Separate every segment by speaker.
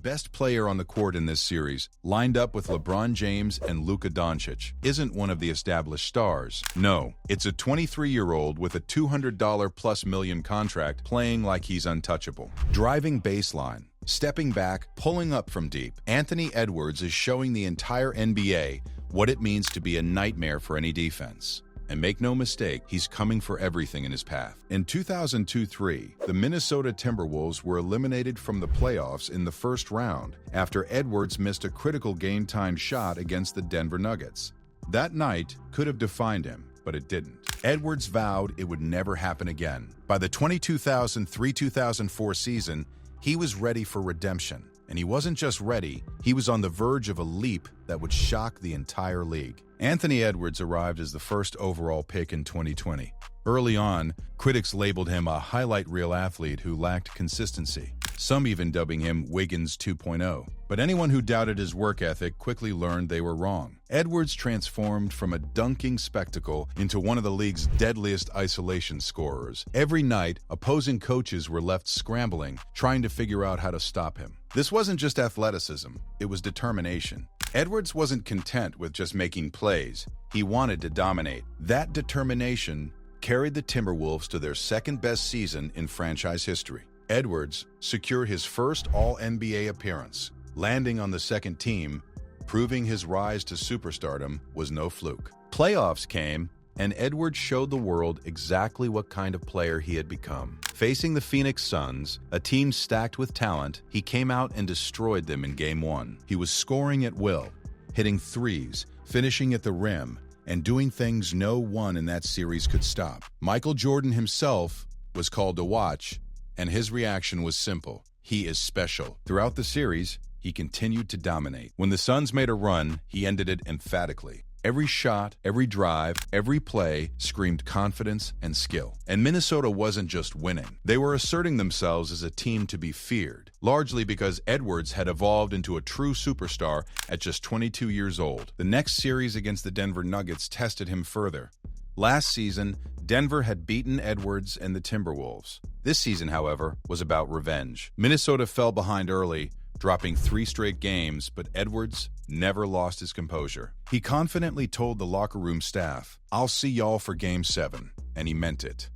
Speaker 1: best player on the court in this series, lined up with LeBron James and Luka Dončić, isn't one of the established stars. No, it's a 23-year-old with a $200+ million contract playing like he's untouchable. Driving baseline, stepping back, pulling up from deep, Anthony Edwards is showing the entire NBA what it means to be a nightmare for any defense. And make no mistake, he's coming for everything in his path. In 2002-03, the Minnesota Timberwolves were eliminated from the playoffs in the first round after Edwards missed a critical game-time shot against the Denver Nuggets. That night could have defined him, but it didn't. Edwards vowed it would never happen again. By the 2003-2004 season, he was ready for redemption. And he wasn't just ready, he was on the verge of a leap that would shock the entire league. Anthony Edwards arrived as the first overall pick in 2020. Early on, critics labeled him a highlight reel athlete who lacked consistency, some even dubbing him Wiggins 2.0. But anyone who doubted his work ethic quickly learned they were wrong. Edwards transformed from a dunking spectacle into one of the league's deadliest isolation scorers. Every night, opposing coaches were left scrambling, trying to figure out how to stop him. This wasn't just athleticism, it was determination. Edwards wasn't content with just making plays. He wanted to dominate. That determination carried the Timberwolves to their second-best season in franchise history. Edwards secured his first All-NBA appearance, landing on the second team, proving his rise to superstardom was no fluke. Playoffs came, and Edwards showed the world exactly what kind of player he had become. Facing the Phoenix Suns, a team stacked with talent, he came out and destroyed them in Game 1. He was scoring at will, hitting threes, finishing at the rim, and doing things no one in that series could stop. Michael Jordan himself was called to watch, and his reaction was simple. He is special. Throughout the series, he continued to dominate. When the Suns made a run, he ended it emphatically. Every shot, every drive, every play screamed confidence and skill. And Minnesota wasn't just winning. They were asserting themselves as a team to be feared, largely because Edwards had evolved into a true superstar at just 22 years old. The next series against the Denver Nuggets tested him further. Last season, Denver had beaten Edwards and the Timberwolves. This season, however, was about revenge. Minnesota fell behind early, dropping 3 straight games, but Edwards never lost his composure. He confidently told the locker room staff, "I'll see y'all for Game 7," and he meant it.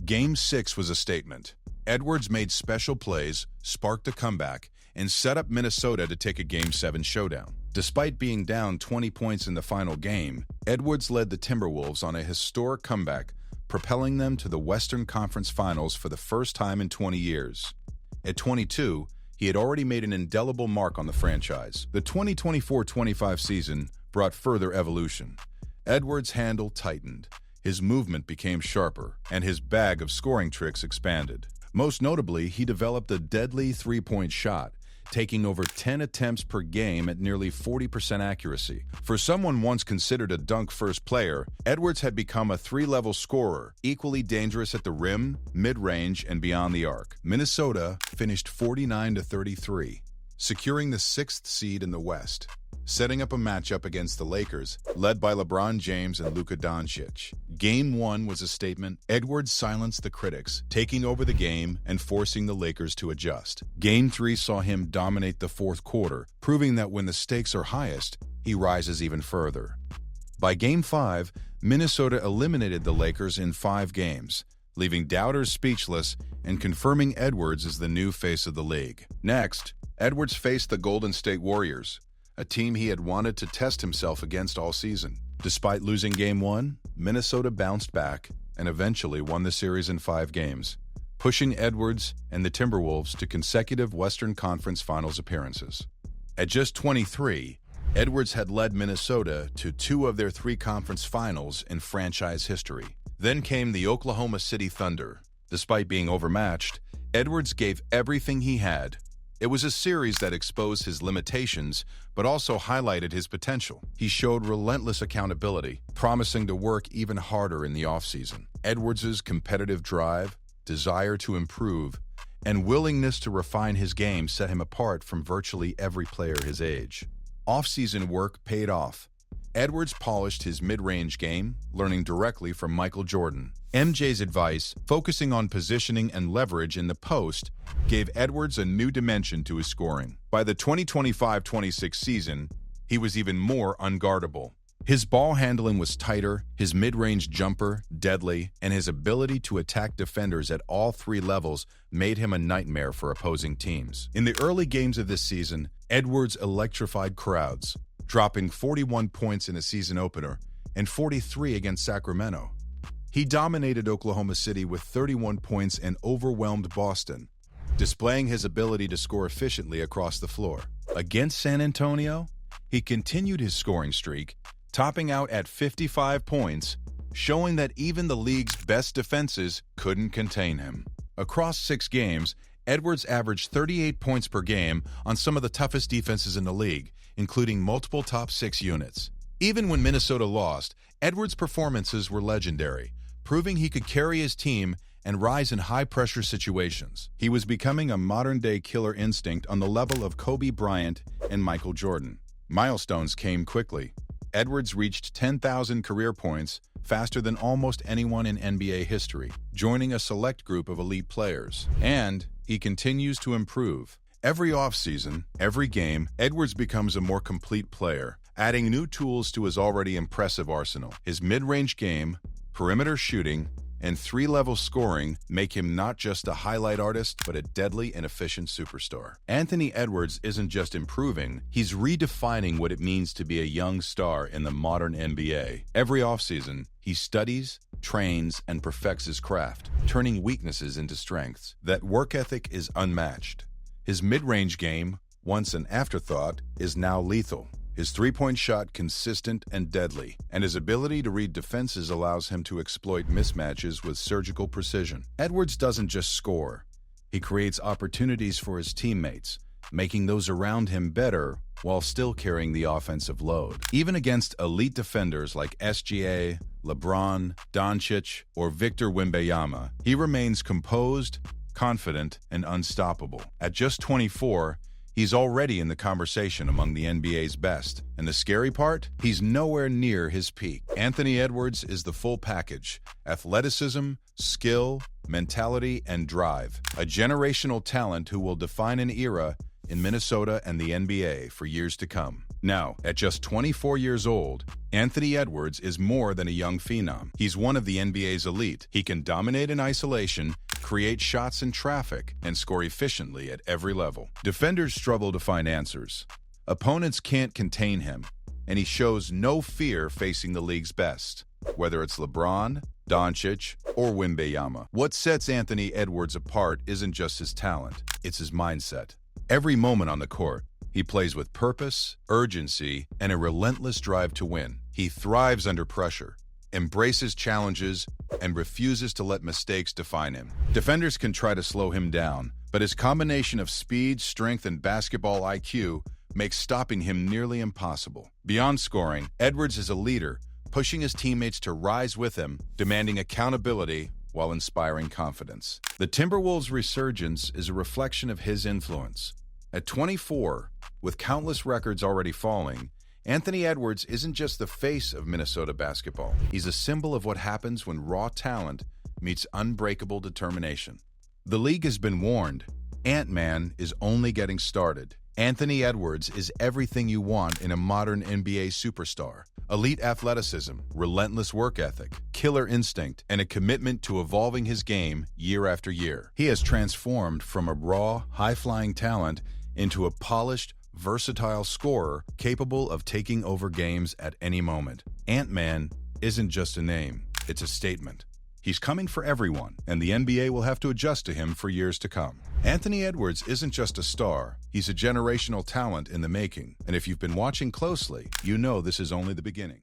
Speaker 1: Game 6 was a statement. Edwards made special plays, sparked a comeback, and set up Minnesota to take a Game 7 showdown. Despite being down 20 points in the final game, Edwards led the Timberwolves on a historic comeback, propelling them to the Western Conference Finals for the first time in 20 years. At 22, he had already made an indelible mark on the franchise. The 2024-25 season brought further evolution. Edwards' handle tightened, his movement became sharper, and his bag of scoring tricks expanded. Most notably, he developed a deadly three-point shot, taking over 10 attempts per game at nearly 40% accuracy. For someone once considered a dunk-first player, Edwards had become a 3-level scorer, equally dangerous at the rim, mid-range, and beyond the arc. Minnesota finished 49-33, securing the 6th seed in the West, setting up a matchup against the Lakers, led by LeBron James and Luka Dončić. Game 1 was a statement. Edwards silenced the critics, taking over the game and forcing the Lakers to adjust. Game 3 saw him dominate the fourth quarter, proving that when the stakes are highest, he rises even further. By Game 5, Minnesota eliminated the Lakers in 5 games, leaving doubters speechless and confirming Edwards as the new face of the league. Next, Edwards faced the Golden State Warriors, a team he had wanted to test himself against all season. Despite losing Game 1, Minnesota bounced back and eventually won the series in 5 games, pushing Edwards and the Timberwolves to consecutive Western Conference Finals appearances. At just 23, Edwards had led Minnesota to 2 of their 3 conference finals in franchise history. Then came the Oklahoma City Thunder. Despite being overmatched, Edwards gave everything he had. It was a series that exposed his limitations, but also highlighted his potential. He showed relentless accountability, promising to work even harder in the offseason. Edwards' competitive drive, desire to improve, and willingness to refine his game set him apart from virtually every player his age. Off-season work paid off, Edwards polished his mid-range game, learning directly from Michael Jordan. MJ's advice, focusing on positioning and leverage in the post, gave Edwards a new dimension to his scoring. By the 2025-26 season, he was even more unguardable. His ball handling was tighter, his mid-range jumper deadly, and his ability to attack defenders at all three levels made him a nightmare for opposing teams. In the early games of this season, Edwards electrified crowds, dropping 41 points in a season opener and 43 against Sacramento. He dominated Oklahoma City with 31 points and overwhelmed Boston, displaying his ability to score efficiently across the floor. Against San Antonio, he continued his scoring streak, topping out at 55 points, showing that even the league's best defenses couldn't contain him. Across 6 games, Edwards averaged 38 points per game on some of the toughest defenses in the league, including multiple top 6 units. Even when Minnesota lost, Edwards' performances were legendary, proving he could carry his team and rise in high-pressure situations. He was becoming a modern-day killer instinct on the level of Kobe Bryant and Michael Jordan. Milestones came quickly. Edwards reached 10,000 career points faster than almost anyone in NBA history, joining a select group of elite players. And he continues to improve. Every offseason, every game, Edwards becomes a more complete player, adding new tools to his already impressive arsenal. His mid-range game, perimeter shooting, and 3-level scoring make him not just a highlight artist, but a deadly and efficient superstar. Anthony Edwards isn't just improving, he's redefining what it means to be a young star in the modern NBA. Every offseason, he studies, trains, and perfects his craft, turning weaknesses into strengths. That work ethic is unmatched. His mid-range game, once an afterthought, is now lethal. His three-point shot consistent and deadly, and his ability to read defenses allows him to exploit mismatches with surgical precision. Edwards doesn't just score. He creates opportunities for his teammates, making those around him better while still carrying the offensive load. Even against elite defenders like SGA, LeBron, Dončić, or Victor Wembanyama, he remains composed, confident, and unstoppable. At just 24, he's already in the conversation among the NBA's best. And the scary part? He's nowhere near his peak. Anthony Edwards is the full package: athleticism, skill, mentality, and drive. A generational talent who will define an era in Minnesota and the NBA for years to come. Now, at just 24 years old, Anthony Edwards is more than a young phenom. He's one of the NBA's elite. He can dominate in isolation, create shots in traffic, and score efficiently at every level. Defenders struggle to find answers. Opponents can't contain him, and he shows no fear facing the league's best, whether it's LeBron, Dončić, or Wembanyama. What sets Anthony Edwards apart isn't just his talent, it's his mindset. Every moment on the court, he plays with purpose, urgency, and a relentless drive to win. He thrives under pressure, embraces challenges, and refuses to let mistakes define him. Defenders can try to slow him down, but his combination of speed, strength, and basketball IQ makes stopping him nearly impossible. Beyond scoring, Edwards is a leader, pushing his teammates to rise with him, demanding accountability while inspiring confidence. The Timberwolves' resurgence is a reflection of his influence. At 24, with countless records already falling, Anthony Edwards isn't just the face of Minnesota basketball. He's a symbol of what happens when raw talent meets unbreakable determination. The league has been warned. Ant-Man is only getting started. Anthony Edwards is everything you want in a modern NBA superstar. Elite athleticism, relentless work ethic, killer instinct, and a commitment to evolving his game year after year. He has transformed from a raw, high-flying talent into a polished, versatile scorer capable of taking over games at any moment. Ant-Man isn't just a name, it's a statement. He's coming for everyone, and the NBA will have to adjust to him for years to come. Anthony Edwards isn't just a star, he's a generational talent in the making. And if you've been watching closely, you know this is only the beginning.